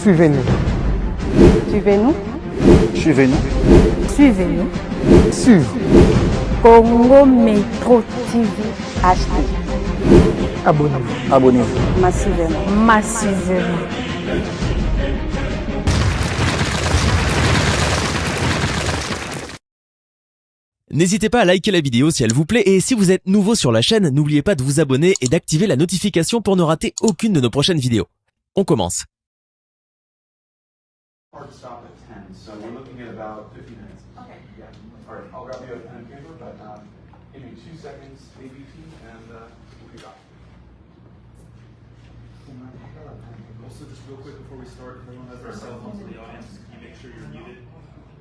Suivez-nous. Suivez-nous. Suivez-nous. Suivez-nous. Sur Congo Métro TV HD. Abonnez-vous. Abonnez-vous. Massivement. Massivement. N'hésitez pas à liker la vidéo si elle vous plaît et si vous êtes nouveau sur la chaîne, n'oubliez pas de vous abonner et d'activer la notification pour ne rater aucune de nos prochaines vidéos. On commence. Hard stop at 10, so we're looking at about 50 minutes. Okay. Yeah. All right, I'll grab you a pen and paper, but give me 2 seconds, ABT, and we'll be back. Also, just real quick before we start, if anyone has their cell phones in the audience, can you make sure you're muted? All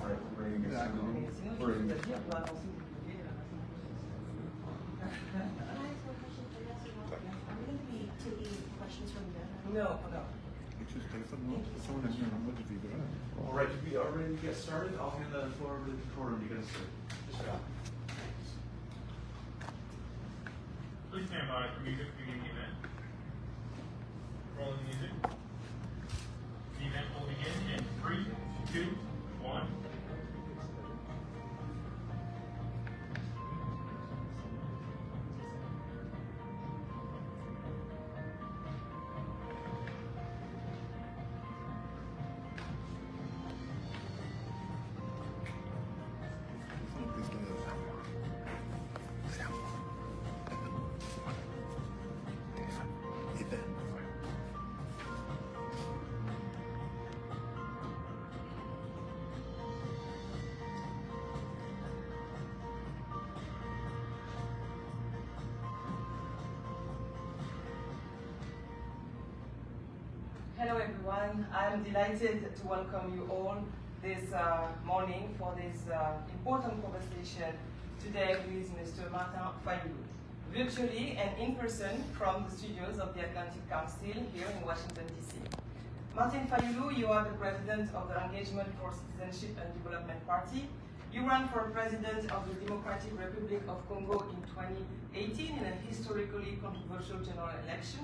right, we're ready to get started. We're ready. No. All right, we are ready to get started. I'll hand the floor over to the control room to get us started. Please stand by for music beginning the event. Rolling music. The event will begin in 3, 2, 1. Hello everyone, I'm delighted to welcome you all this morning for this important conversation today with Mr. Martin Fayulu, virtually and in person from the studios of the Atlantic Council here in Washington, D.C. Martin Fayulu, you are the president of the Engagement for Citizenship and Development Party. You ran for president of the Democratic Republic of Congo in 2018 in a historically controversial general election.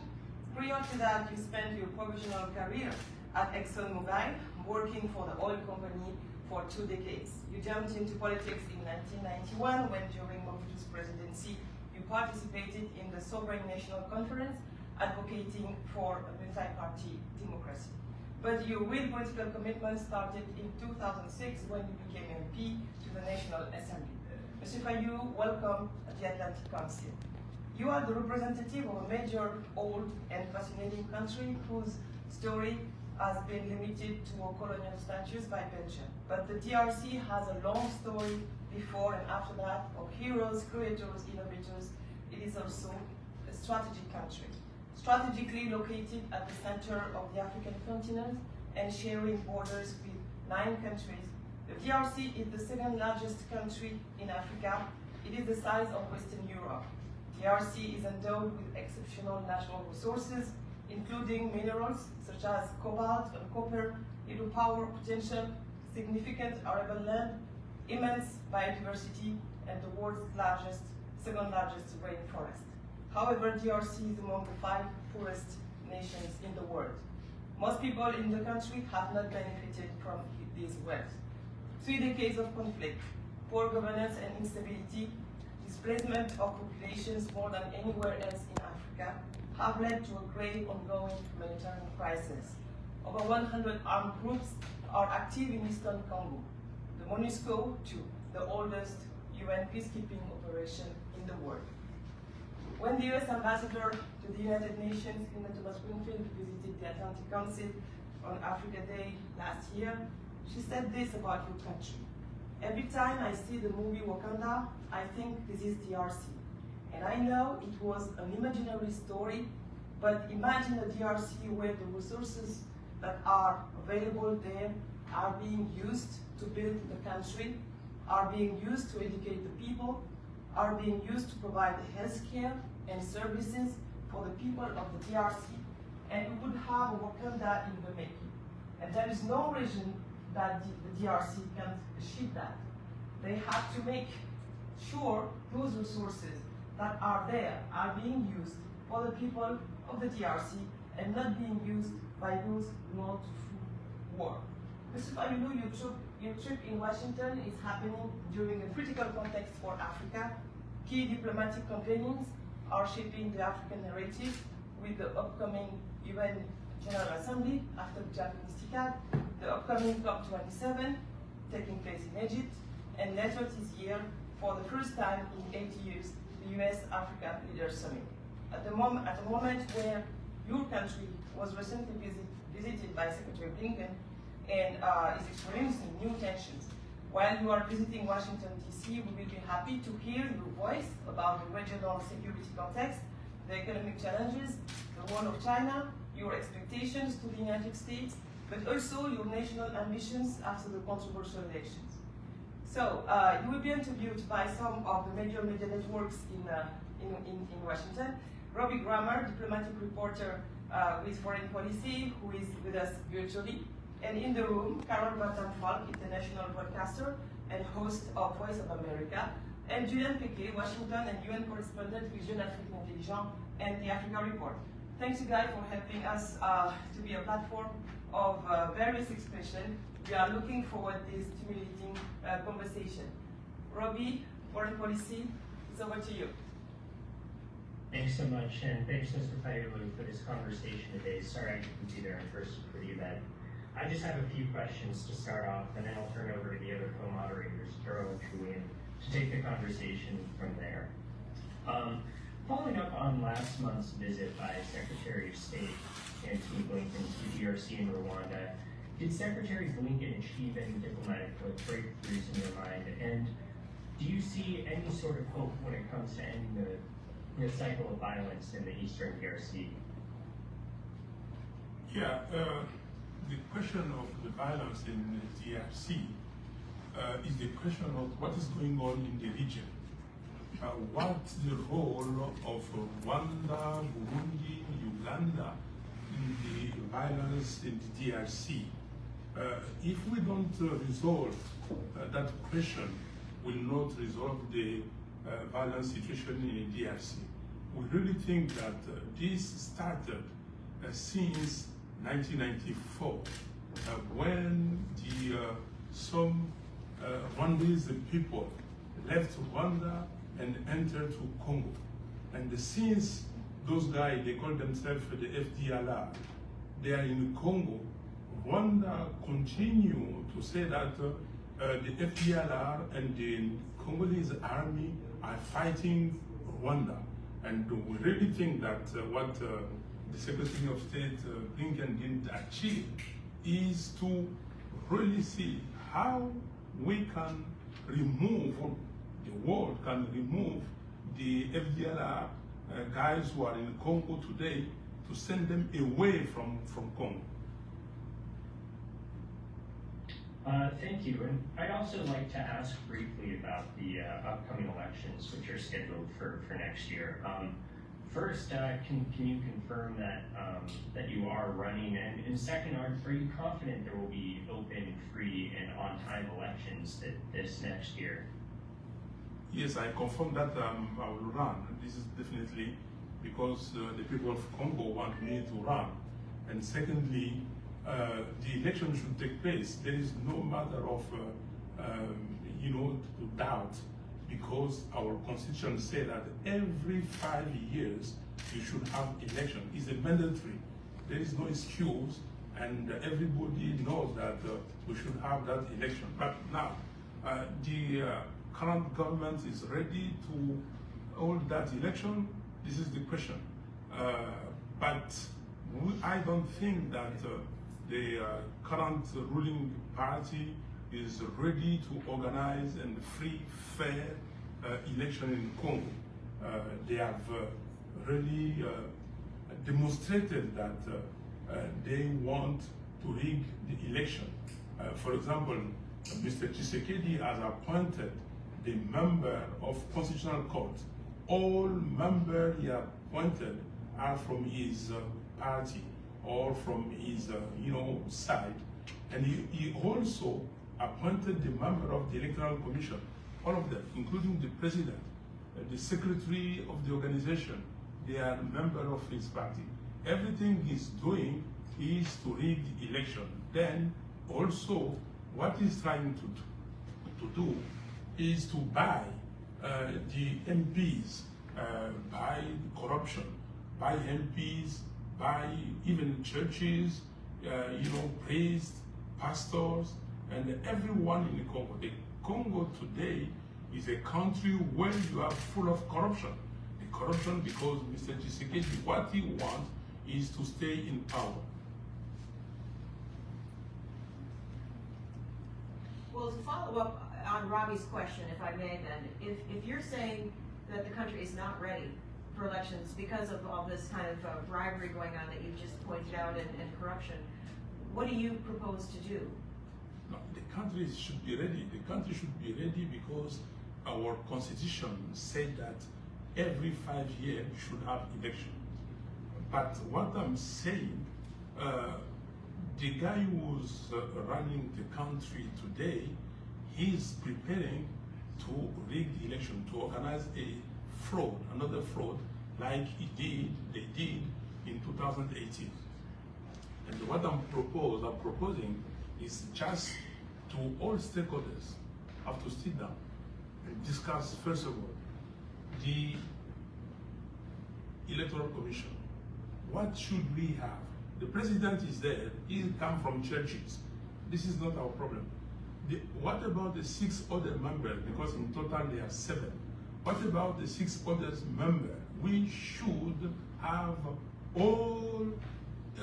Prior to that, you spent your professional career at ExxonMobil, working for the oil company for 2 decades. You jumped into politics in 1991 when, during Mobutu's presidency, you participated in the Sovereign National Conference, advocating for a multi-party democracy. But your real political commitment started in 2006 when you became MP to the National Assembly. Mr. Fayulu, welcome at the Atlantic Council. You are the representative of a major, old, and fascinating country whose story has been limited to a colonial status by Belgium. But the DRC has a long story before and after that of heroes, creators, innovators. It is also a strategic country, strategically located at the center of the African continent and sharing borders with 9 countries. The DRC is the second largest country in Africa. It is the size of Western Europe. DRC is endowed with exceptional natural resources, including minerals such as cobalt and copper, hydropower potential, significant arable land, immense biodiversity, and the world's second largest rainforest. However, DRC is among the 5 poorest nations in the world. Most people in the country have not benefited from this wealth. 3 decades of conflict, poor governance and instability, displacement of populations more than anywhere else in Africa have led to a grave ongoing humanitarian crisis. Over 100 armed groups are active in Eastern Congo, the MONUSCO too, the oldest UN peacekeeping operation in the world. When the US ambassador to the United Nations, Linda Thomas-Greenfield, visited the Atlantic Council on Africa Day last year, she said this about your country. Every time I see the movie Wakanda, I think this is DRC. And I know it was an imaginary story, but imagine a DRC where the resources that are available there are being used to build the country, are being used to educate the people, are being used to provide health care and services for the people of the DRC, and we would have a Wakanda in the making. And there is no reason that the DRC can't achieve that. They have to make sure those resources that are there are being used for the people of the DRC and not being used by those who want to fuel war. Mr. Fayulu, your trip in Washington is happening during a critical context for Africa. Key diplomatic companions are shaping the African narrative with the upcoming UN General Assembly after the Japanese TICAD, the upcoming COP27 taking place in Egypt, and later this year, for the first time in 8 years, the US-Africa Leaders Summit. At a moment where your country was recently visited by Secretary Blinken and is experiencing new tensions. While you are visiting Washington, D.C., we will be happy to hear your voice about the regional security context, the economic challenges, the role of China, your expectations to the United States, but also your national ambitions after the controversial elections. So, you will be interviewed by some of the major media networks in Washington. Robbie Grammer, diplomatic reporter with Foreign Policy, who is with us virtually. And in the room, Carol Martin-Fayulu, international broadcaster and host of Voice of America, and Julian Piquet, Washington and UN correspondent with Jeune Afrique Intelligent and the Africa Report. Thanks you guys for helping us to be a platform of various expression. We are looking forward to this stimulating conversation. Robbie, Foreign Policy, it's over to you. Thanks so much, and thanks, Mr. Fayulu, for this conversation today. Sorry I couldn't be there in person for the event. I just have a few questions to start off, and then I'll turn over to the other co-moderators, Carol and Julian, to take the conversation from there. Following up on last month's visit by Secretary of State Antony Blinken to DRC and Rwanda, did Secretary Blinken achieve any diplomatic breakthroughs in your mind? And do you see any sort of hope when it comes to ending the cycle of violence in the eastern DRC? Yeah, the question of the violence in the DRC is the question of what is going on in the region. What's the role of Rwanda, Burundi, Uganda in the violence in the DRC? If we don't resolve that question, will not resolve the violence situation in the DRC. We really think that this started since 1994, when some Rwandese people left Rwanda and entered to Congo. And since those guys, they call themselves the FDLR, they are in Congo, Rwanda continue to say that the FDLR and the Congolese army are fighting Rwanda. And we really think that what the Secretary of State Blinken didn't achieve is to really see how we can remove, the world can remove the FDLR guys who are in Congo today, to send them away from Congo. Thank you. And I'd also like to ask briefly about the upcoming elections, which are scheduled for next year. First, can you confirm that that you are running? And second, are you confident there will be open, free, and on-time elections this next year? Yes, I confirm that I will run. This is definitely because the people of Congo want me to run. And secondly, the election should take place. There is no matter of, doubt, because our constitution says that every 5 years you should have election. It's a mandatory. There is no excuse, and everybody knows that we should have that election. But now, the current government is ready to hold that election. This is the question. But I don't think that the current ruling party is ready to organize and free, fair election in Congo. They have really demonstrated that they want to rig the election. For example, Mr. Tshisekedi has appointed the member of Constitutional Court. All members he appointed are from his party or from his side. And he also appointed the member of the Electoral Commission all of them, including the president, the secretary of the organization, they are a member of his party. Everything he's doing is to rig the election. Then also what he's trying to do is to buy the MPs, buy corruption, buy MPs, buy even churches, priests, pastors, and everyone in the Congo. The Congo today is a country where you are full of corruption. The corruption because Mr. Tshisekedi, what he wants is to stay in power. Well, to follow up on Robbie's question, if I may then, if you're saying that the country is not ready for elections because of all this kind of bribery going on that you just pointed out and corruption, what do you propose to do? No, the country should be ready. The country should be ready because our constitution said that every 5 years should have elections. But what I'm saying, the guy who's running the country today, he's preparing to rig the election, to organize a fraud, another fraud, like they did in 2018. And what I'm proposing is just to all stakeholders have to sit down and discuss, first of all, the Electoral Commission. What should we have? The president is there, he come from churches. This is not our problem. What about the 6 other members? Because in total there are 7. What about the 6 other members? We should have all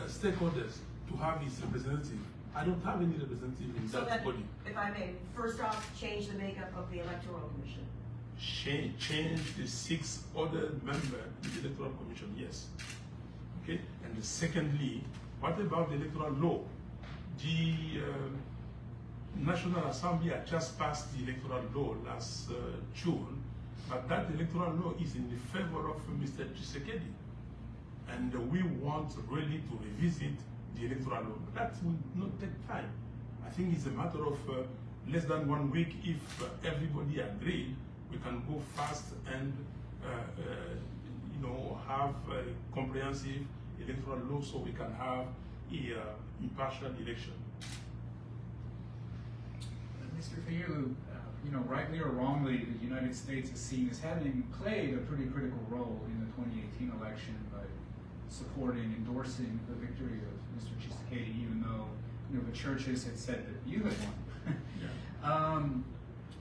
stakeholders to have his representative. I don't have any representative in that body. If I may, first off, change the makeup of the Electoral Commission. Change the 6 other members in the Electoral Commission, yes. Okay? And secondly, what about the electoral law? The National Assembly had just passed the electoral law last June, but that electoral law is in the favor of Mr. Tshisekedi. And we want really to revisit the electoral law. That will not take time. I think it's a matter of less than 1 week. If everybody agreed, we can go fast and have a comprehensive electoral law so we can have an impartial election. Mr. Fayulu, rightly or wrongly, the United States is seen as having played a pretty critical role in the 2018 election by supporting, endorsing the victory of Mr. Tshisekedi, even though the churches had said that you had won. Yeah.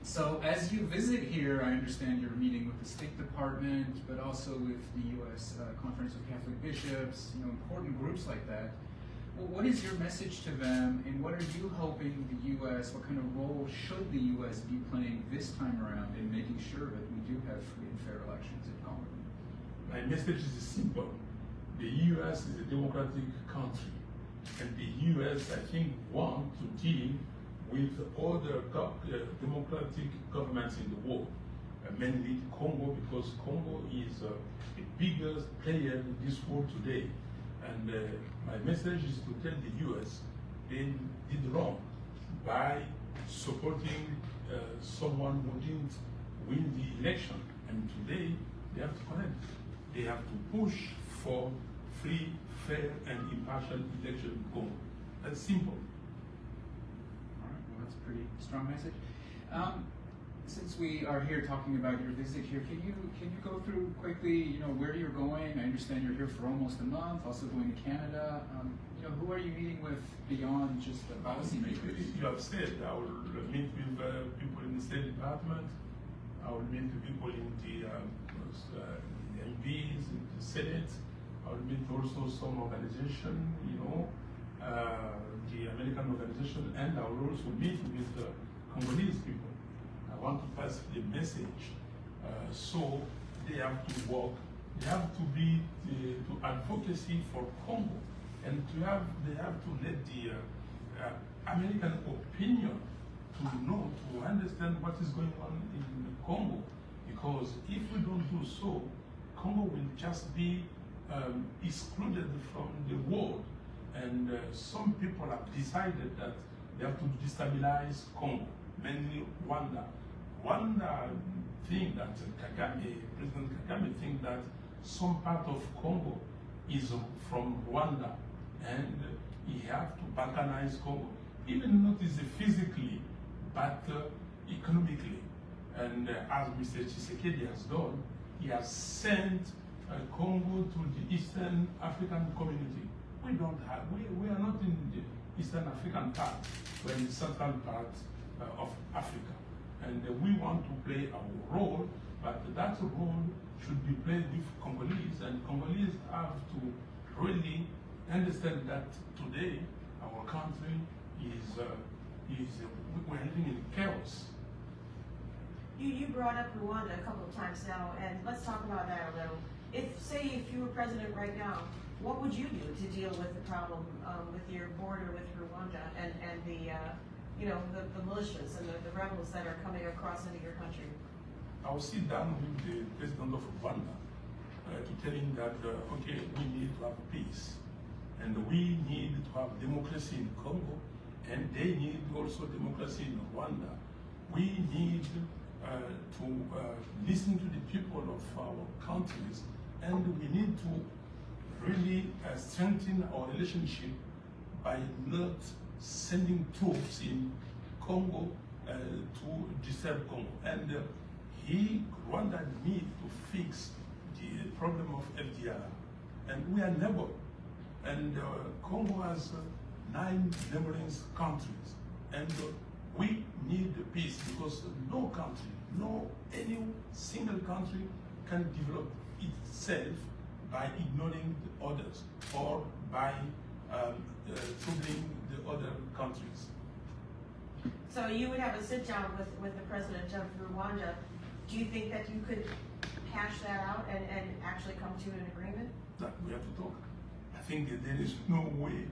So as you visit here, I understand you're meeting with the State Department, but also with the U.S. Conference of Catholic Bishops, important groups like that. Well, what is your message to them, and what are you hoping the U.S., what kind of role should the U.S. be playing this time around in making sure that we do have free and fair elections in Congo? My message is simple. The U.S. is a democratic country, and the U.S., I think, want to deal with other democratic governments in the world, mainly Congo, because Congo is the biggest player in this world today. And my message is to tell the U.S. they did wrong by supporting someone who didn't win the election. And today they have to correct. They have to push for free, fair, and impartial election in Congo. That's simple. That's a pretty strong message. Since we are here talking about your visit here, can you go through quickly, where you're going? I understand you're here for almost a month, also going to Canada. Who are you meeting with beyond just the policymakers? You have said I will meet with people in the State Department. I will meet with people in the MPs, in the Senate. I will meet also some organization, the American organization, and I will also meet with the Congolese people. I want to pass the message so they have to work, they have to be to advocacy for Congo, and they have to let the American opinion to understand what is going on in Congo, because if we don't do so, Congo will just be excluded from the world. And some people have decided that they have to destabilize Congo, mainly Rwanda. Rwanda think that President Kagame think that some part of Congo is from Rwanda and he have to balkanize Congo, even not physically, but economically. And as Mr. Tshisekedi has done, he has sent Congo to the Eastern African community. We are not in the Eastern African part, we're in the central part of Africa. And we want to play our role, but that role should be played with Congolese, and Congolese have to really understand that today our country we're living in chaos. You brought up Rwanda a couple of times now, and let's talk about that a little. If you were president right now, what would you do to deal with the problem with your border with Rwanda and the the militias and the rebels that are coming across into your country? I will sit down with the president of Rwanda to tell him that okay, we need to have peace, and we need to have democracy in Congo, and they need also democracy in Rwanda. We need to listen to the people of our countries, and we need to really strengthen our relationship by not sending troops in Congo to disturb Congo. And Rwanda need to fix the problem of FDR. And we are neighbor. And Congo has 9 neighboring countries. And we need peace because no country, any single country can develop itself by ignoring the others or by troubling the other countries. So you would have a sit down with the president of Rwanda. Do you think that you could hash that out and actually come to an agreement? That we have to talk. I think that there is no way,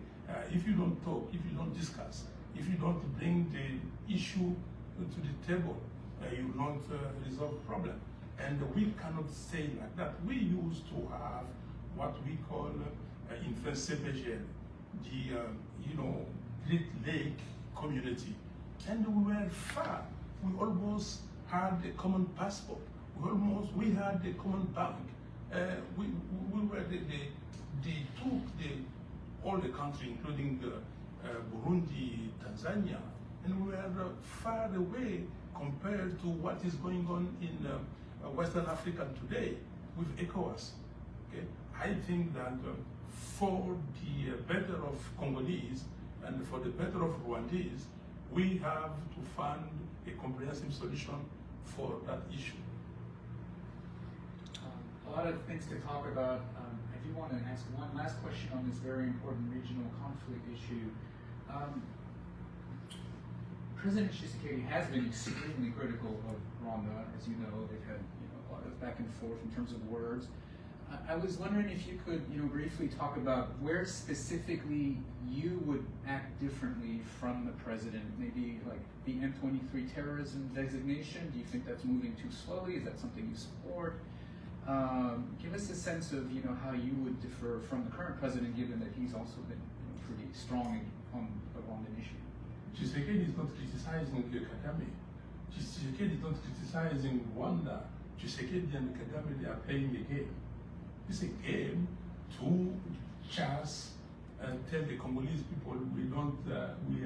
if you don't talk, if you don't discuss, if you don't bring the issue to the table, you will not resolve the problem. And we cannot stay like that. We used to have what we call in French CPGL, the Great Lake community, and we were far. We almost had a common passport. We had a common bank. We were all the country, including Burundi, Tanzania, and we were far away compared to what is going on in Western Africa today with ECOWAS. Okay? I think that for the better of Congolese and for the better of Rwandese, we have to find a comprehensive solution for that issue. A lot of things to talk about. I do want to ask one last question on this very important regional conflict issue. President Tshisekedi has been extremely critical of Rwanda, as you know. They've had a lot of back and forth in terms of words. I was wondering if you could briefly talk about where specifically you would act differently from the president. Maybe like the M23 terrorism designation. Do you think that's moving too slowly? Is that something you support? Give us a sense of how you would differ from the current president, given that he's also been pretty strong on the Rwandan issue. Tshisekedi is not criticizing Kagame. Tshisekedi is not criticizing Rwanda. Tshisekedi and Kagame, they are playing a game. It's a game to just tell the Congolese people we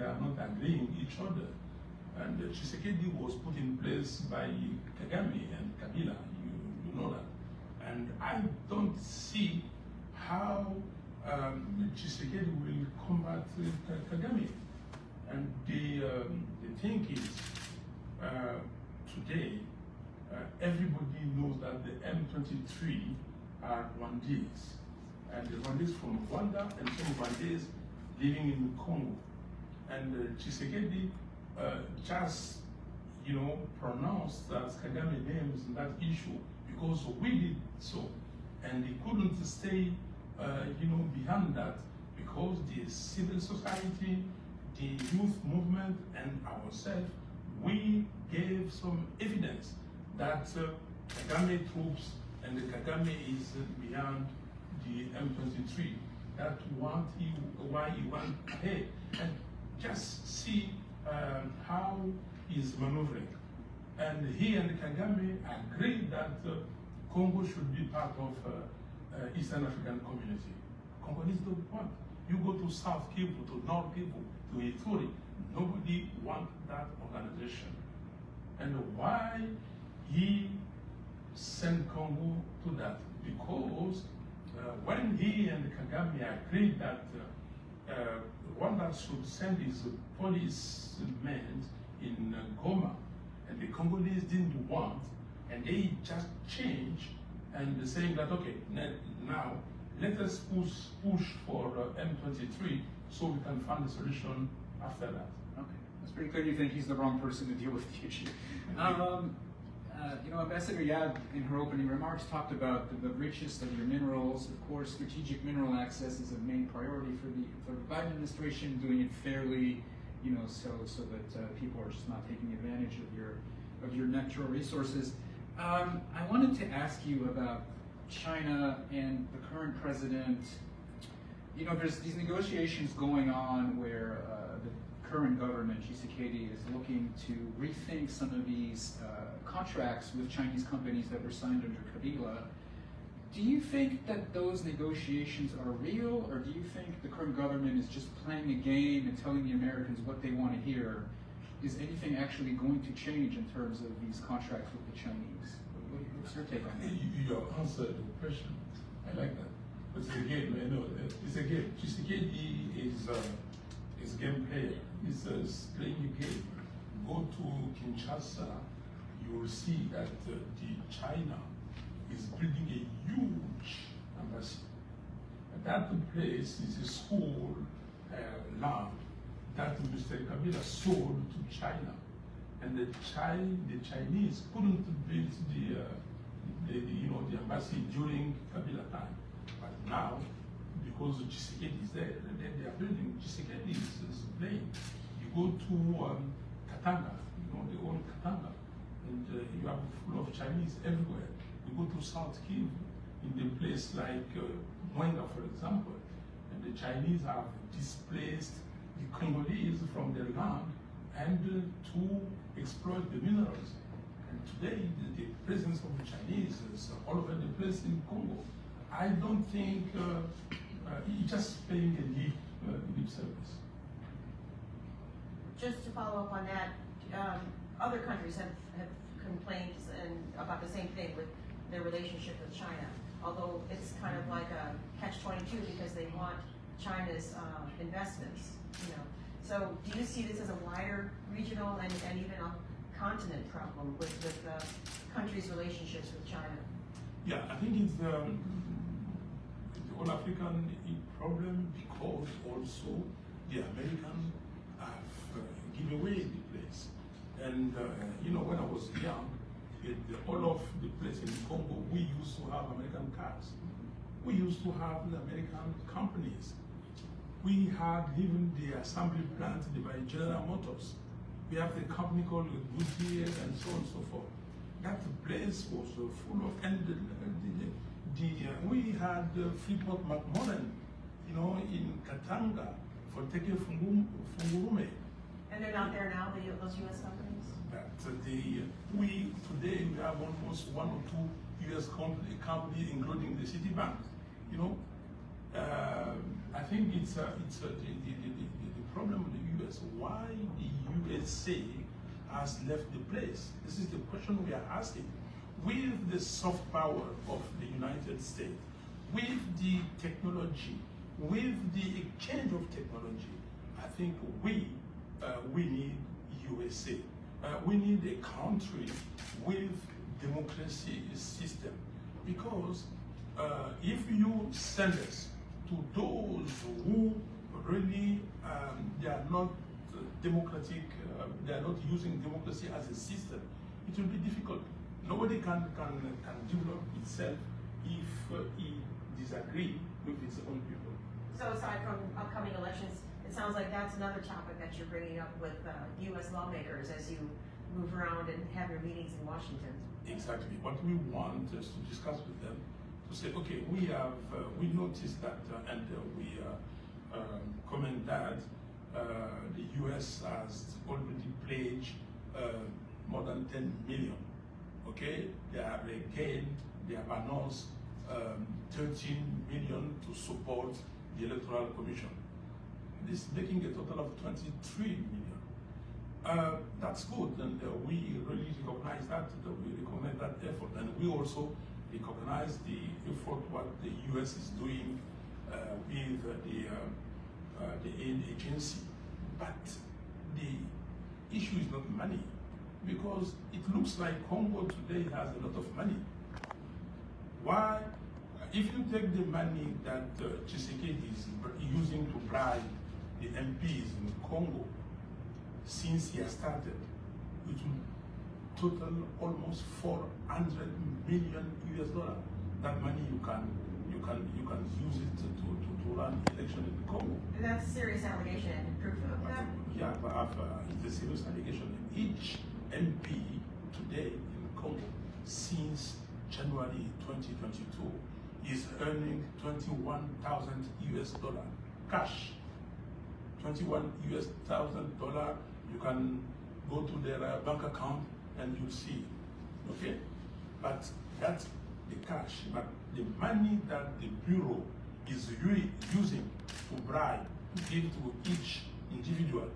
are not agreeing each other. And Tshisekedi was put in place by Kagame and Kabila, you know that. And I don't see how Tshisekedi will combat Kagame. And the thing is, today, everybody knows that the M23 are Rwandese. And the Rwandese from Rwanda and some Rwandese living in Congo. And Tshisekedi just, pronounced as Kagame names in that issue because we did so. And he couldn't stay, behind that because the civil society, the youth movement, and ourselves, we gave some evidence that Kagame troops and the Kagame is beyond the M23. That's why he went ahead. And just see how he's maneuvering. And he and Kagame agreed that Congo should be part of Eastern African Community. Congolese don't want. You go to South Kivu, to North Kivu, to Ituri, nobody wants that organization. And why he sent Congo to that? Because when he and Kagame agreed that Rwanda should send his policemen in Goma, and the Congolese didn't want, and they just changed and saying that, okay, now let us push for M23 so we can find a solution after that. Okay, that's pretty clear. You think he's the wrong person to deal with the issue. You know, Ambassador Yab, in her opening remarks, talked about the richest of your minerals. Of course, strategic mineral access is a main priority for the Biden administration, doing it fairly, you know, so that people are just not taking advantage of your natural resources. I wanted to ask you about China and the current president. You know, there's these negotiations going on where the current government, Tshisekedi, is looking to rethink some of these contracts with Chinese companies that were signed under Kabila. Do you think that those negotiations are real, or do you think the current government is just playing a game and telling the Americans what they want to hear? Is anything actually going to change in terms of these contracts with the Chinese? What's your take on that? You answered the question. I like that. But it's a game, you know, it's a game. Tshisekedi is a game player. He's playing a game. Go to Kinshasa, you will see that China is building a huge embassy. That place is a school land that Mr. Kabila sold to China, and the Chinese couldn't build the embassy during Kabila time. But now, because Tshisekedi is there, they are building. Tshisekedi is playing. You go to Katanga, you know, they own Katanga, and you have full of Chinese everywhere. You go to South Kivu, in the place like Mwenga, for example, and the Chinese have displaced the Congolese from their land and to exploit the minerals. And today, the presence of the Chinese is all over the place in Congo. I don't think it's just paying a lip service. Just to follow up on that, other countries have complaints about the same thing with their relationship with China. Although it's kind of like a catch-22 because they want China's investments, you know. So do you see this as a wider regional and even a continent problem with countries' relationships with China? Yeah, I think it's the whole African problem because also the Americans have given away the place. And you know, when I was young, all of the place in Congo, we used to have American cars. We used to have the American companies. We had even the assembly plant by General Motors. We have the company called Goodyear and so on and so forth. That place was full of, and we had Freeport McMoran, you know, in Katanga for taking Fungurume. And they're not there now, those U.S. companies? Today we have almost 1 or 2 U.S. companies, including the Citibank. You know, I think it's the problem with the U.S. Why the USA has left the place? This is the question we are asking. With the soft power of the United States, with the technology, with the exchange of technology, I think we need USA. We need a country with democracy system, because if you send us to those who really they are not democratic, they are not using democracy as a system, it will be difficult. Nobody can develop itself if it disagree with its own people. So aside from upcoming elections, it sounds like that's another topic that you're bringing up with U.S. lawmakers as you move around and have your meetings in Washington. Exactly. What we want is to discuss with them, to say, okay, we noticed that and we comment that the U.S. has already pledged more than 10 million. Okay, they have announced 13 million to support the Electoral Commission. This is making a total of 23 million. That's good, and we really recognize that. We recognize that effort, and we also recognize the effort what the U.S. is doing with the aid agency. But the issue is not money, because it looks like Congo today has a lot of money. Why? If you take the money that Tshisekedi is using to bribe the MPs in Congo, since he has started, it will total almost $400 million US. That money you can use it to run election in Congo. And that's a serious allegation and proof of that. Yeah, but it's a serious allegation. Each MP today in Congo since January 2022 is earning $21,000 US cash. $21,000 US. You can go to their bank account and you'll see. Okay, but that's the cash. But the money that the bureau is using to bribe, to give to each individual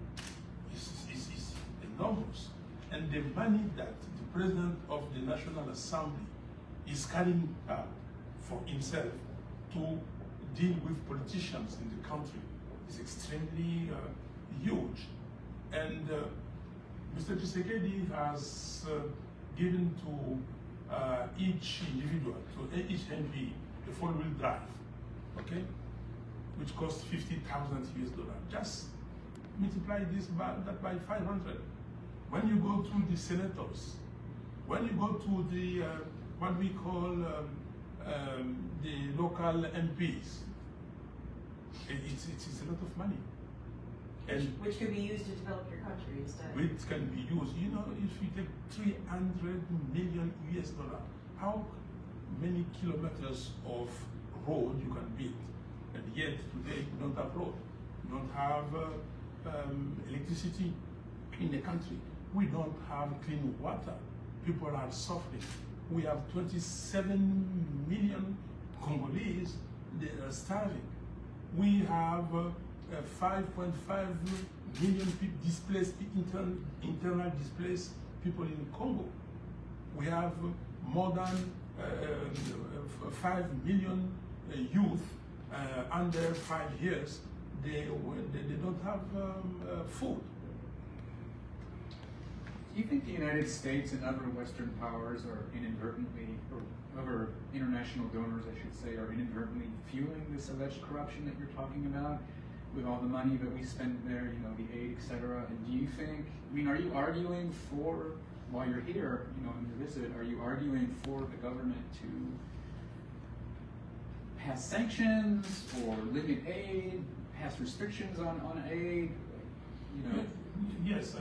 is enormous. And the money that the President of the National Assembly is carrying out for himself to deal with politicians in the country is extremely huge. And Mr. Tshisekedi has given to each individual, to each MP, a four-wheel drive, okay, which costs $50,000 US. Just multiply that by 500. When you go to the senators, when you go to the what we call the local MPs, it's a lot of money. And which can be used to develop your country instead. Which can be used. You know, if you take 300 million US, how many kilometers of road you can build? And yet today we don't have road. We don't have electricity in the country. We don't have clean water. People are suffering. We have 27 million Congolese, they are starving. We have 5.5 million people displaced, internal displaced people in Congo. We have more than 5 million youth under 5 years. They don't have food. Do you think the United States and other Western powers are inadvertently, or other international donors, I should say, are inadvertently fueling this alleged corruption that you're talking about with all the money that we spend there, you know, the aid, etc.? And do you think, I mean, are you arguing for, while you're here, you know, on your visit, are you arguing for the government to pass sanctions or limit aid, pass restrictions on aid, you know? Yes,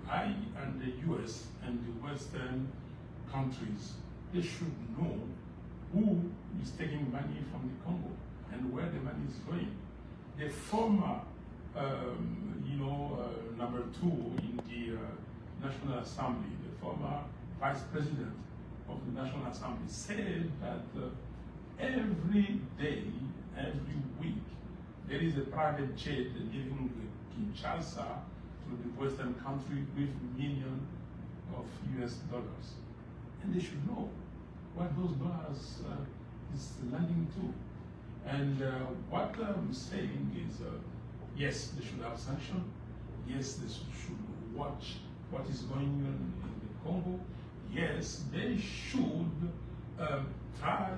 I and the US and the Western countries, they should know who is taking money from the Congo and where the money is going. The former, number 2 in the National Assembly, the former Vice President of the National Assembly, said that every day, every week, there is a private jet leaving Kinshasa to the Western country with millions of US dollars. And they should know what those dollars is landing to. And what I'm saying is, yes, they should have sanctions. Yes, they should watch what is going on in the Congo. Yes, they should try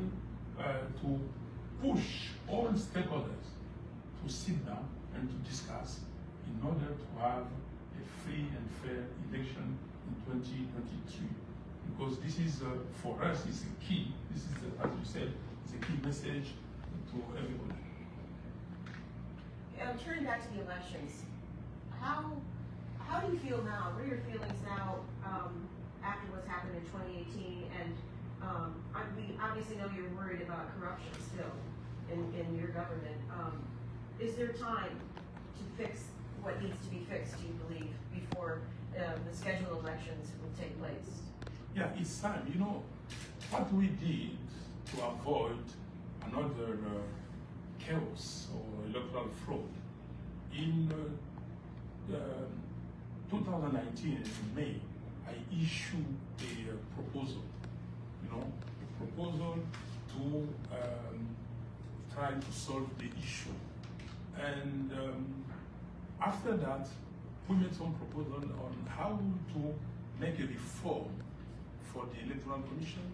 to push all stakeholders to sit down and to discuss in order to have a free and fair election in 2023. Because this is, for us, is a key. This is, as you said, it's a key message to everybody. Turning back to the elections, how do you feel now? What are your feelings now after what's happened in 2018? And we obviously know you're worried about corruption still in your government. Is there time to fix what needs to be fixed, do you believe, before the scheduled elections will take place? Yeah, it's time. You know, what we did to avoid another chaos or electoral fraud in 2019 in May, I issued a proposal, you know, a proposal to try to solve the issue. And after that, we made some proposal on how to make a reform for the Electoral Commission,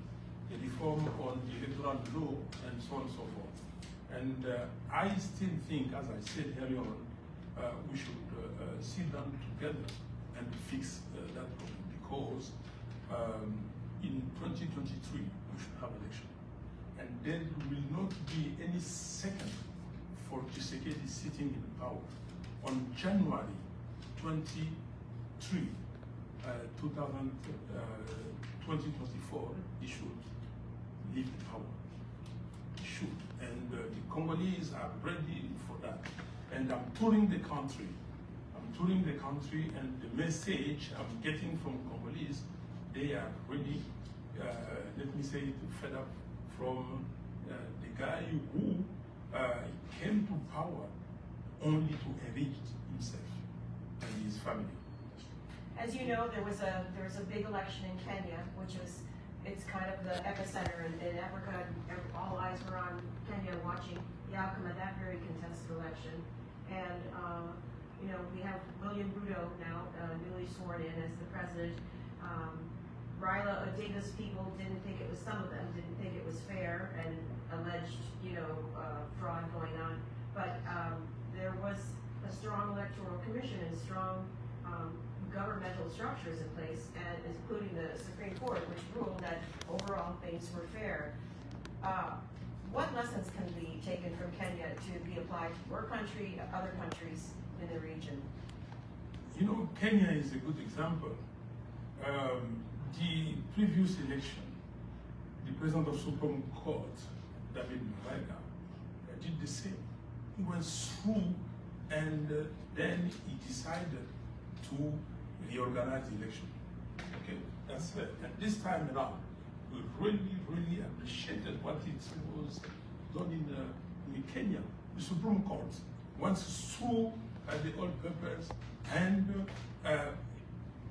a reform on the electoral law, and so on and so forth. And I still think, as I said earlier on, we should sit down together and fix that problem, because in 2023 we should have election, and there will not be any second for Tshisekedi sitting in power. On January 23, 2024, he should leave the power. He should, and the Congolese are ready for that. And I'm touring the country. And the message I'm getting from Congolese, they are really, let me say it, fed up from the guy who came to power only to enrich himself and his family. As you know, there was a big election in Kenya, which is, it's kind of the epicenter in Africa. All eyes were on Kenya watching the outcome of that very contested election. And you know, we have William Ruto now newly sworn in as the president. Raila Odinga's people didn't think it was, some of them didn't think it was fair, and alleged, you know, fraud going on. But there was a strong electoral commission and strong governmental structures in place, and including the Supreme Court, which ruled that overall things were fair. What lessons can be taken from Kenya to be applied to your country, other countries in the region? You know, Kenya is a good example. The previous election, the president of Supreme Court, David Maraga, did the same. He went through, and then he decided to reorganize the election. Okay, that's it. And this time around, we really appreciated what it was done in Kenya. The Supreme Court went through the old papers and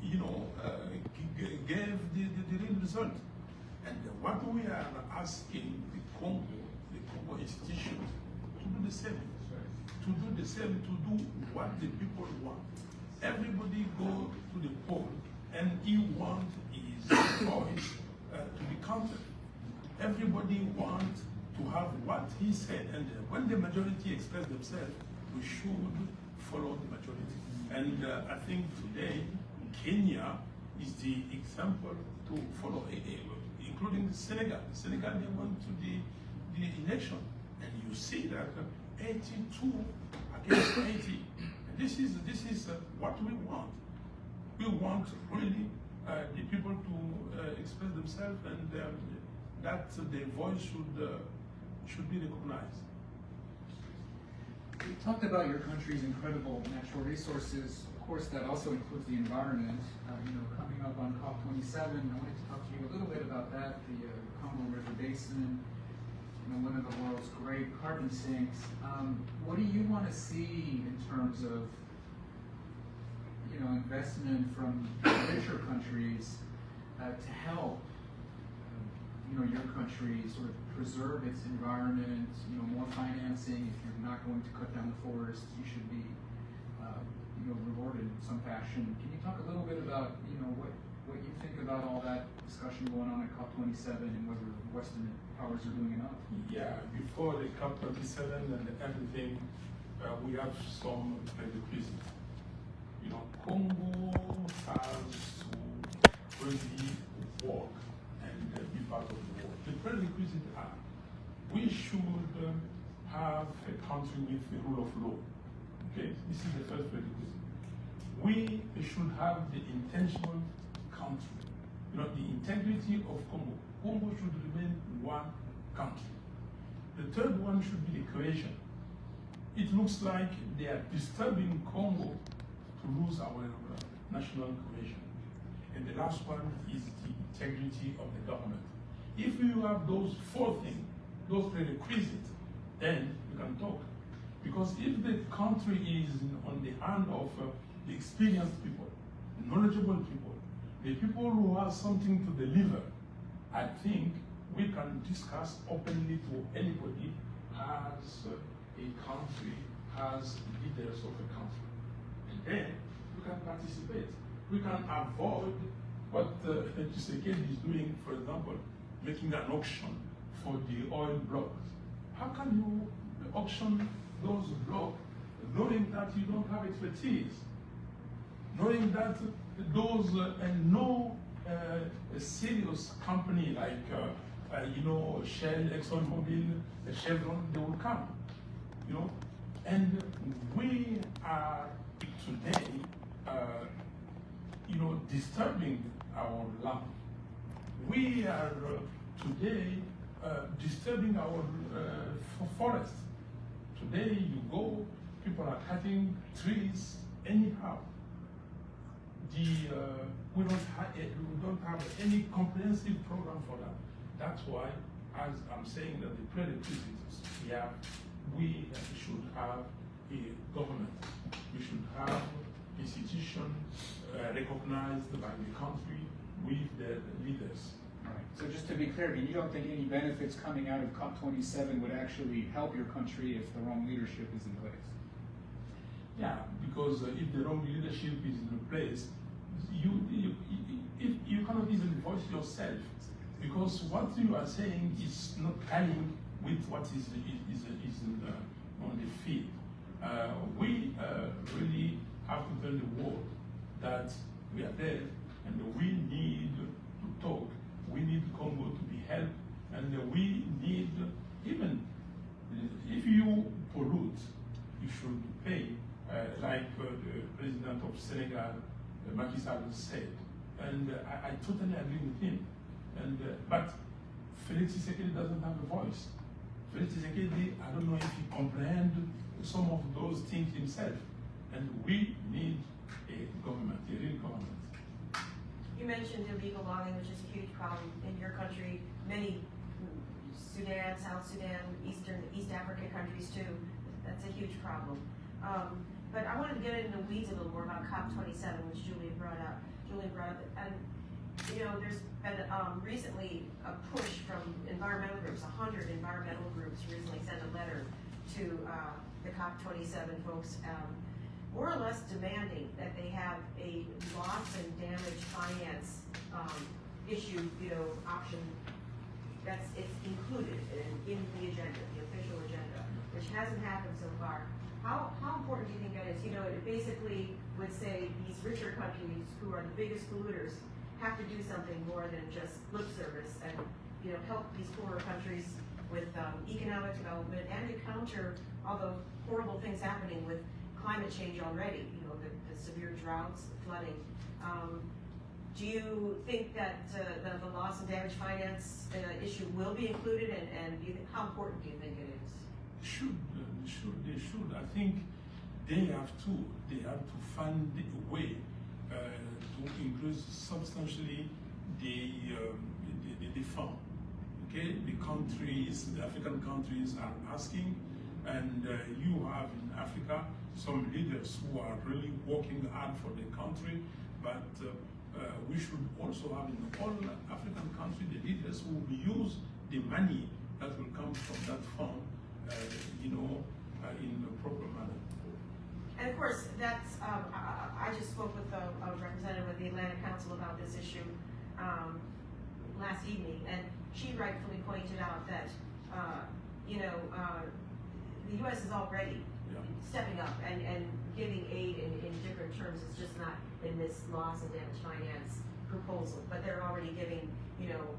you know, gave the real result. And what we are asking the Congo institutions to do the same, to do what the people want. Everybody go to the poll, and he wants his voice to be counted. Everybody wants to have what he said, and when the majority express themselves, we should follow the majority. And I think today, Kenya is the example to follow, including Senegal. Senegal, they went to the election, and you see that 82 against 80. This is what we want. We want really the people to express themselves, and that their voice should be recognized. You talked about your country's incredible natural resources. Of course, that also includes the environment. You know, coming up on COP27, I wanted to talk to you a little bit about that. The Congo River Basin, you know, one of the world's great carbon sinks. What do you want to see in terms of, you know, investment from richer countries to help, you know, your country sort of preserve its environment? You know, more financing. If you're not going to cut down the forest, you should be, you know, rewarded in some fashion. Can you talk a little bit about, you know, what you think about all that discussion going on at COP27 and whether Western powers are doing enough? Yeah, before the COP27 and everything, we have some prerequisites. You know, Congo has to really work and be part of the world. The prerequisites are, we should have a country with the rule of law. Okay, this is the first prerequisite. We should have the intentional country. You know, the integrity of Congo. Congo should remain one country. The third one should be the cohesion. It looks like they are disturbing Congo to lose our national cohesion. And the last one is the integrity of the government. If you have those four things, those prerequisites, then you can talk. Because if the country is on the hand of the experienced people, knowledgeable people, the people who have something to deliver, I think we can discuss openly to anybody as a country, as leaders of a country. And then we can participate. We can avoid what Tshisekedi is doing, for example, making an auction for the oil blocks. How can you auction those blocks knowing that you don't have expertise? Knowing that those and no serious company like Shell, ExxonMobil, Chevron, they will come, and we are today, disturbing our land. We are today disturbing our forest. Today you go, people are cutting trees anyhow. We don't have any comprehensive program for that. That's why, as I'm saying, that the prerequisites, we should have a government. We should have institutions recognized by the country with their leaders. Right. So just to be clear, you don't think any benefits coming out of COP27 would actually help your country if the wrong leadership is in place? Yeah, because if the wrong leadership is in place, you cannot even voice yourself, because what you are saying is not tallying with what is on the field. We really have to tell the world that we are there and we need to talk. We need Congo to be helped, and we need, even if you pollute, you should pay, like the president of Senegal, Macky Sall, said. And I totally agree with him. But Felix Tshisekedi doesn't have a voice. Felix Tshisekedi, I don't know if he comprehends some of those things himself. And we need a government, a real government. You mentioned illegal logging, which is a huge problem in your country. Many Sudan, South Sudan, East African countries too. That's a huge problem. But I wanted to get into the weeds a little more about COP27, which Julian brought up. And there's been recently a push from environmental groups. 100 environmental groups recently sent a letter to the COP27 folks, more or less demanding that they have a loss and damage finance issue, option it's included in the agenda, the official agenda, which hasn't happened so far. How important do you think that is? It basically would say these richer countries who are the biggest polluters have to do something more than just lip service and help these poorer countries with economic development and to counter all the horrible things happening with climate change already, the severe droughts, the flooding. Do you think that the loss and damage finance issue will be included, and do you think, how important do you think it is? They should. I think they have to find a way to increase substantially the fund. Okay, the African countries are asking, and you have in Africa some leaders who are really working hard for the country, but we should also have in all African countries the leaders who will use the money that will come from that fund, in a proper manner. And of course, that's, I just spoke with a representative of the Atlantic Council about this issue last evening, and she rightfully pointed out that, the U.S. is already stepping up and giving aid in different terms. It's just not in this loss and damage finance proposal, but they're already giving,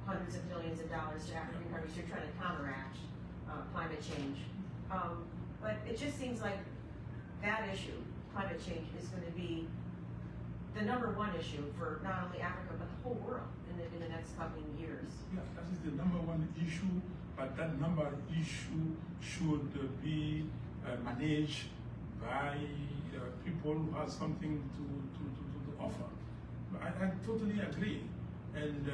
hundreds of millions of dollars to African countries who are trying to counteract climate change. But it just seems like that issue, climate change, is going to be the #1 issue for not only Africa but the whole world in the next couple of years. Yeah, that is the #1 issue, but that issue should be managed by people who have something to MaFa. I totally agree. And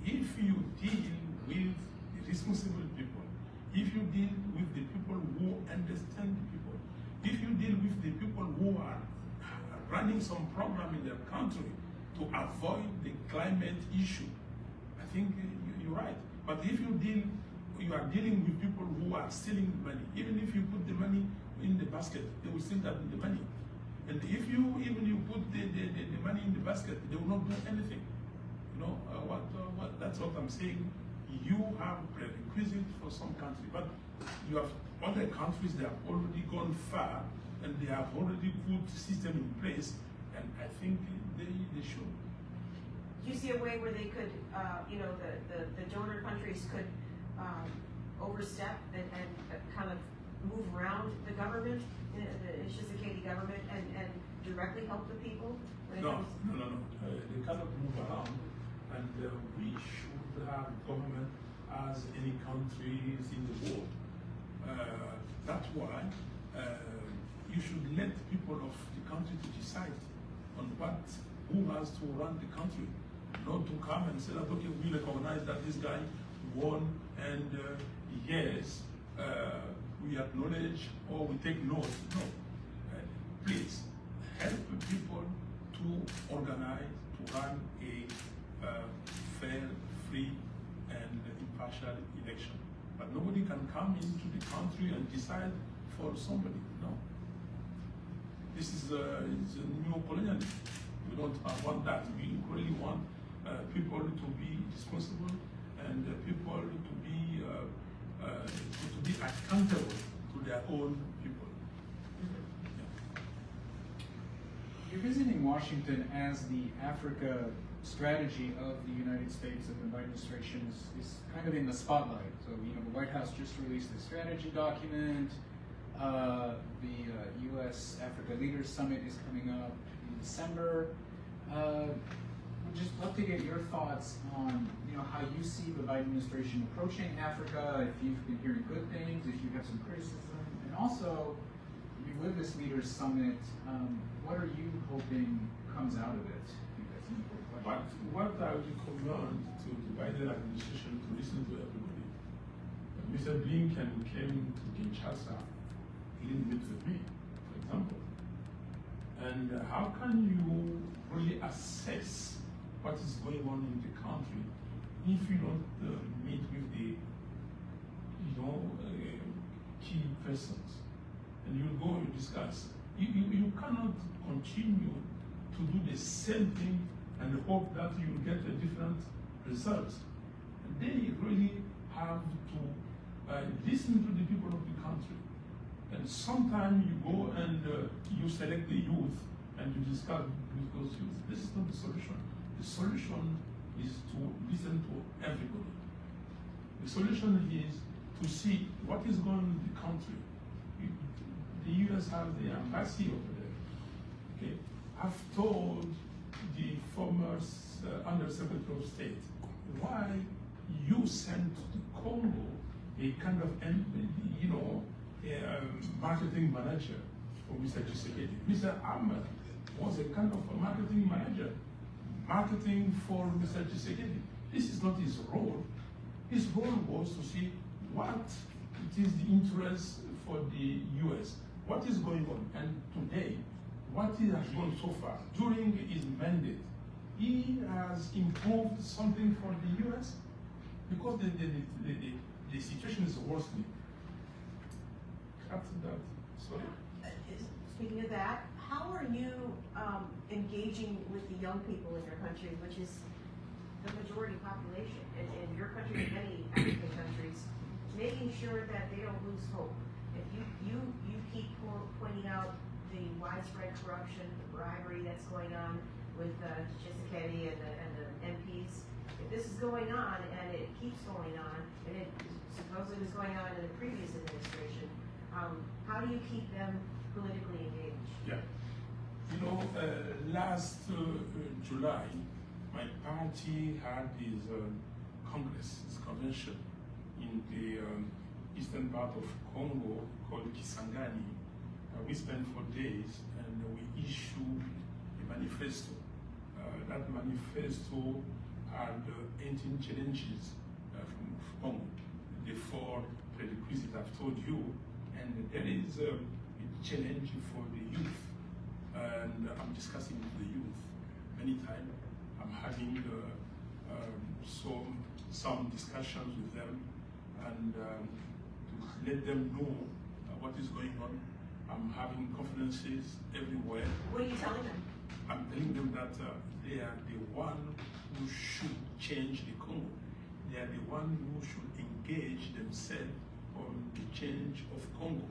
if you deal with responsible people, if you deal with the people who understand the people, if you deal with the people who are running some program in their country to avoid the climate issue, I think you're right. But if you are dealing with people who are stealing the money, even if you put the money in the basket, they will steal that in the money. And if you put the money in the basket, they will not do anything. You know, that's what I'm saying. You have prerequisite for some country, but you have other countries that have already gone far and they have already put system in place, and I think they should. Do you see a way where they could, the donor countries could overstep and kind of move around the government, the Tshisekedi government, and directly help the people? No. They cannot move around, and we should have government as any countries in the world. That's why you should let people of the country to decide on who has to run the country, not to come and say that, okay, we recognize that this guy won, and yes, we acknowledge or we take note. No, please help people to organize, to run a fair, free, and impartial election. But nobody can come into the country and decide for somebody. No. This is a neo-colonialism. We don't want that. We really want people to be responsible and people to be accountable to their own people. Yeah. You're visiting Washington as the Africa strategy of the United States and the Biden administration is kind of in the spotlight. So, the White House just released a strategy document. The U.S.-Africa Leaders Summit is coming up in December. We'd just love to get your thoughts on, how you see the Biden administration approaching Africa, if you've been hearing good things, if you have some criticism, and also, with this Leaders Summit, what are you hoping comes out of it? What I would recommend to the Biden administration to listen to everybody. Mr. Blinken came to Kinshasa, he didn't meet with me, for example. And how can you really assess what is going on in the country if you don't meet with the key persons? And you go and discuss. You cannot continue to do the same thing and hope that you will get a different result. They really have to listen to the people of the country. And sometimes you go and you select the youth and you discuss with those youth. This is not the solution. The solution is to listen to everybody. The solution is to see what is going on in the country. The US has the embassy over there. Okay, I've told the former Undersecretary of State why you sent to Congo a kind of marketing manager for Mr. Tshisekedi. Mr. Ahmed was a kind of a marketing manager, marketing for Mr. Tshisekedi. This is not his role. His role was to see what it is the interest for the US, what is going on, and today, what he has done so far during his mandate. He has improved something for the US because the situation is worsening. After that, sorry. Speaking of that, how are you engaging with the young people in your country, which is the majority population in your country and many African countries, making sure that they don't lose hope? If you keep pointing out the widespread corruption, the bribery that's going on with Tshisekedi and the MPs, if this is going on and it keeps going on, and it supposedly was going on in the previous administration, how do you keep them politically engaged? Yeah. Last July, my party had his congress, his convention in the eastern part of Congo called Kisangani. We spent 4 days and we issued a manifesto that manifesto had 18 challenges from Congo. The 4 prerequisites I've told you, and there is a challenge for the youth, and I'm discussing with the youth many times. I'm having some discussions with them, and to let them know what is going on. I'm having conferences everywhere. What are you telling them? I'm telling them that they are the one who should change the Congo. They are the one who should engage themselves on the change of Congo.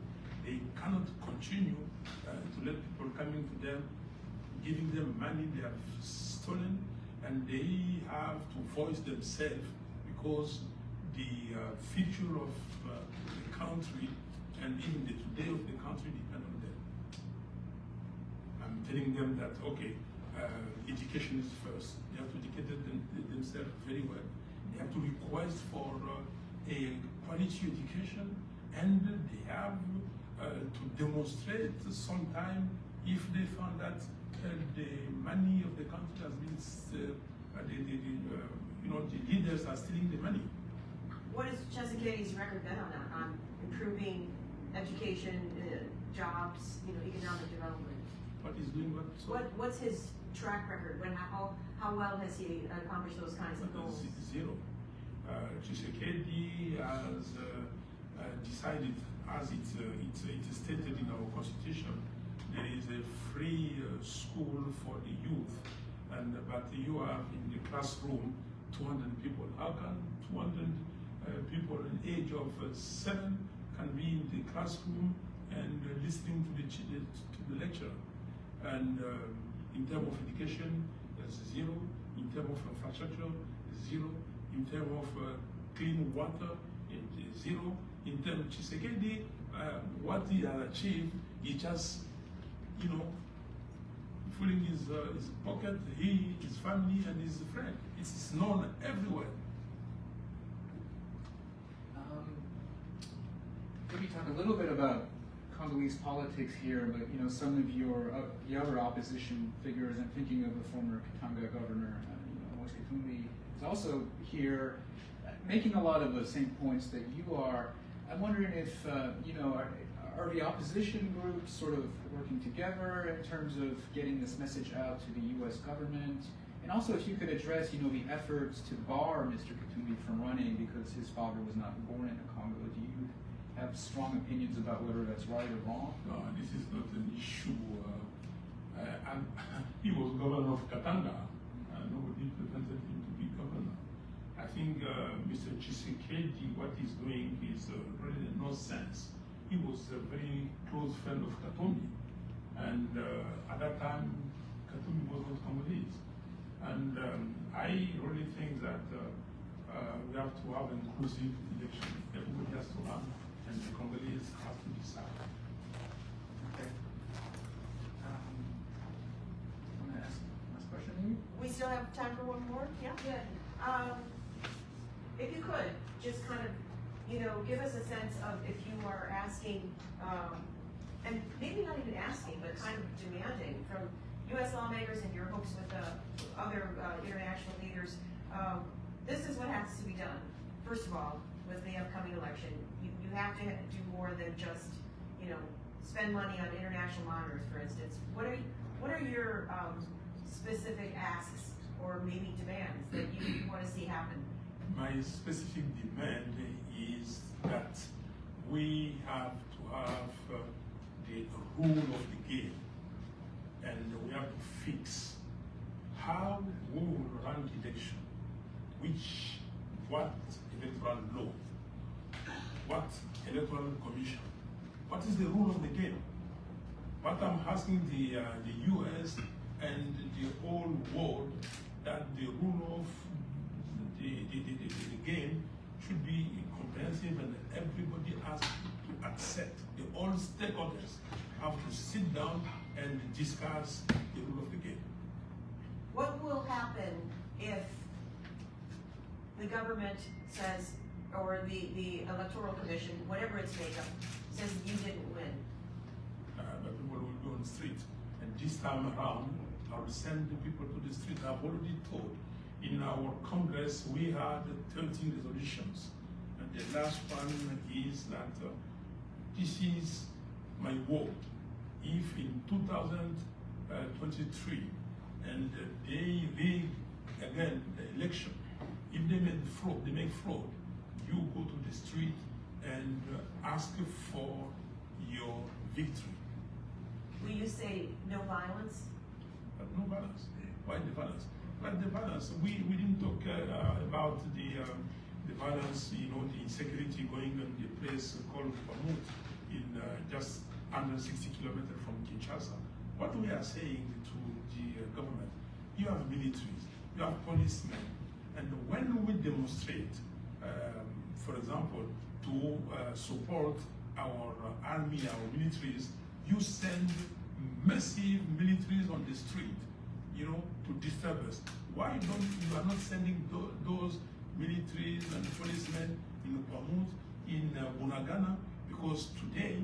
They cannot continue to let people coming to them, giving them money they have stolen, and they have to voice themselves because the future of the country and even the today of the country depend on them. I'm telling them that, okay, education is first. They have to educate themselves very well. They have to request for a quality education, and they have to demonstrate sometime if they found that the money of the country has been, the leaders are stealing the money. What has Tshisekedi's record been on that, on improving education, jobs, economic development? What is doing what? What's his track record? How well has he accomplished those kinds of goals? Zero. Tshisekedi has decided, as it is stated in our constitution, there is a free school for the youth, but you have in the classroom 200 people. How can 200 people in the age of 7 can be in the classroom and listening to the lecturer? And in terms of education, there's 0. In terms of infrastructure, 0. In terms of clean water, 0. In terms of Tshisekedi, what he has achieved, he just, filling his pocket, his family, and his friend. It's known everywhere. Maybe talk a little bit about Congolese politics here, but some of the other opposition figures. I'm thinking of the former Katanga governor, Moise Katumbi, is also here, making a lot of the same points that you are. I'm wondering if are the opposition groups sort of working together in terms of getting this message out to the U.S. government, and also if you could address the efforts to bar Mr. Katumbi from running because his father was not born in the Congo. Do you have strong opinions about whether that's right or wrong? No, this is not an issue. He was governor of Katanga. Nobody prevented him to be governor. I think Mr. Tshisekedi, what he's doing is really nonsense. He was a very close friend of Katumbi. And at that time, Katumbi was not Congolese. And I really think that we have to have an inclusive election. Everybody has to run, and the Congolese have to decide. Okay. Want to ask last question? We still have time for one more? Yeah? Yeah. If you could, just kind of, give us a sense of if you are asking, and maybe not even asking, but kind of demanding from U.S. lawmakers and your hopes with other international leaders, this is what has to be done. First of all, with the upcoming election, you have to do more than just, spend money on international monitors, for instance. What are your specific asks or maybe demands that you want to see happen? My specific demand is that we have to have the rule of the game, and we have to fix how we will run the election, what electoral law, what electoral commission, what is the rule of the game. What I'm asking the US and the whole world, that the rule of the game should be comprehensive, and everybody has to accept. All stakeholders have to sit down and discuss the rule of the game. What will happen if the government says, or the electoral commission, whatever its makeup, says you didn't win? But people will go on the street, and this time around, or send the people to the street. I've already told. In our Congress, we had 13 resolutions. And the last one is that this is my word. If in 2023 and they rig again the election, if they make fraud, you go to the street and ask for your victory. Will you say no violence? No violence. Why the violence? But the violence, we didn't talk about the violence, the insecurity going on the place called Pamut in just under 60 kilometers from Kinshasa. What we are saying to the government, you have militaries, you have policemen, and when we demonstrate, for example, to support our army, our militaries, you send massive militaries on the street, to disturb us. Why you are not sending those militaries and policemen in Pamut, in Bunagana? Because today,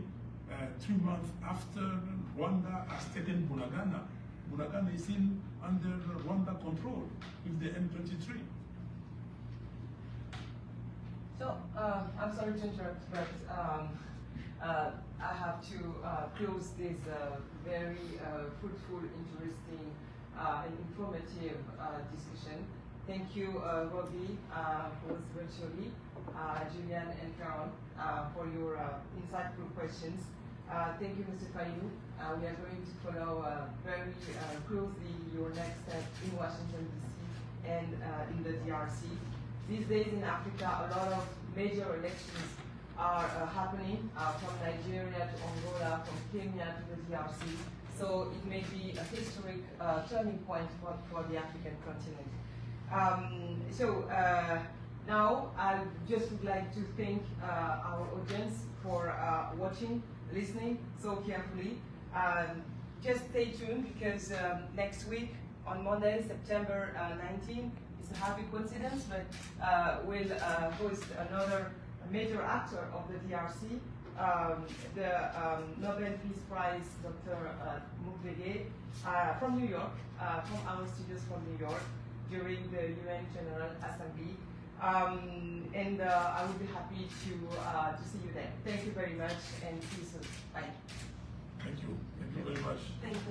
3 months after Rwanda has taken Bunagana, Bunagana is still under Rwanda control with the M23. So, I'm sorry to interrupt, but I have to close this very fruitful, interesting, and informative discussion. Thank you, Robbie, both virtually, Julian and Carol, for your insightful questions. Thank you, Mr. Fayulu. We are going to follow very closely your next step in Washington, D.C. and in the DRC. These days in Africa, a lot of major elections are happening from Nigeria to Angola, from Kenya to the DRC. So it may be a historic turning point for the African continent. Now I just would like to thank our audience for watching, listening so carefully. Just stay tuned because next week on Monday, September 19, it's a happy coincidence, but we'll host another major actor of the DRC, the Nobel Peace Prize, Dr. Mukwege, from New York, from our studios from New York, during the UN General Assembly. And I will be happy to see you there. Thank you very much and see you soon. Bye. Thank you. Thank you very much. Thank you.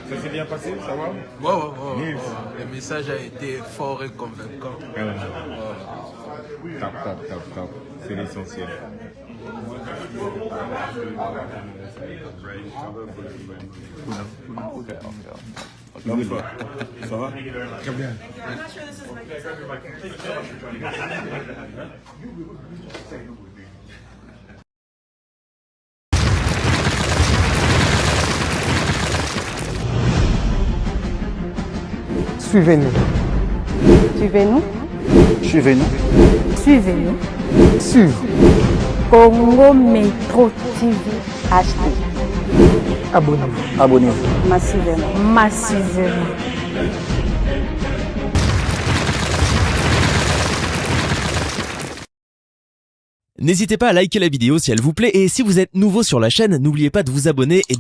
Ça s'est bien passé, ça va? Ouais. Le message a été fort et convaincant. Top. C'est l'essentiel. Ça va? Très bien. Suivez-nous. Suivez-nous. Suivez-nous. Suivez-nous. Sur Congo Métro TV HD. abonnez-vous. Abonnez-vous. Massivement. N'hésitez pas à liker la vidéo si elle vous plaît et si vous êtes nouveau sur la chaîne, n'oubliez pas de vous abonner et